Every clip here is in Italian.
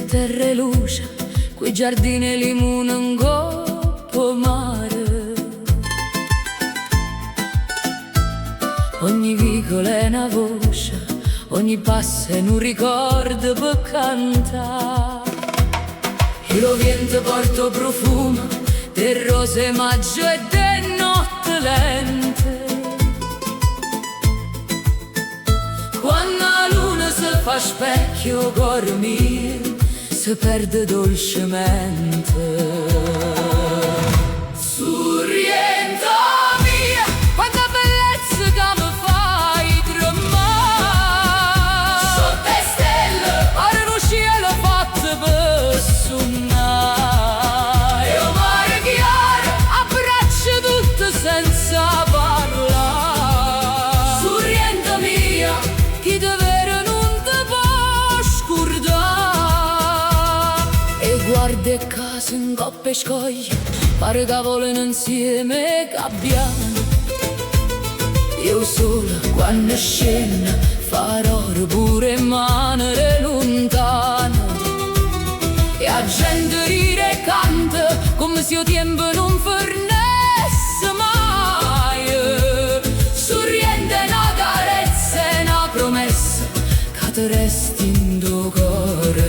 terra e luce, quei giardini e limone in coppa mare. Ogni vicolo è una voce, ogni passo è un ricordo per cantare. E lo vento porta profumo del rose maggio e de notte lente. Quando la luna si fa specchio, cuore mio si perde dolcemente. Sorrienta mia, quanta bellezza che mi fai tremare. Sotto le stelle, pare un cielo fatto per suonare. E un mare chiaro, abbraccia tutto senza parlare. Sorrienta mia, chi te vede non te può scordare. E guarda casa in coppe e scoglie, pare che volano insieme gabbiano. Io sola quando scendo farò pure mare lontane. E la gente ride e canta come se il tempo non fornesse mai. Sorriente è una carezza e una promessa che ti resti in tuo cuore.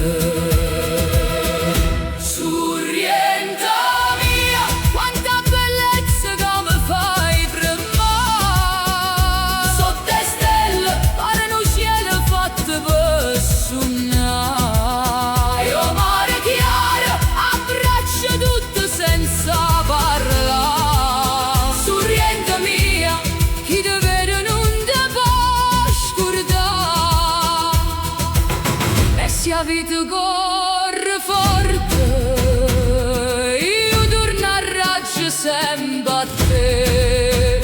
Sorriente mia, quanta bellezza che mi fai tremare. Sotto le stelle, pare un cielo fatto per suonare. E un mare chiaro, abbraccia tutto senza parlare. Sorriente mia, chi te vede non te può scordare. E se la vita corre forte, io torno a raggio sempre a te.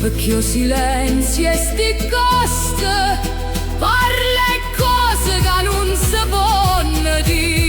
Perché il silenzio e sti coste parla e cose che non si possono dire.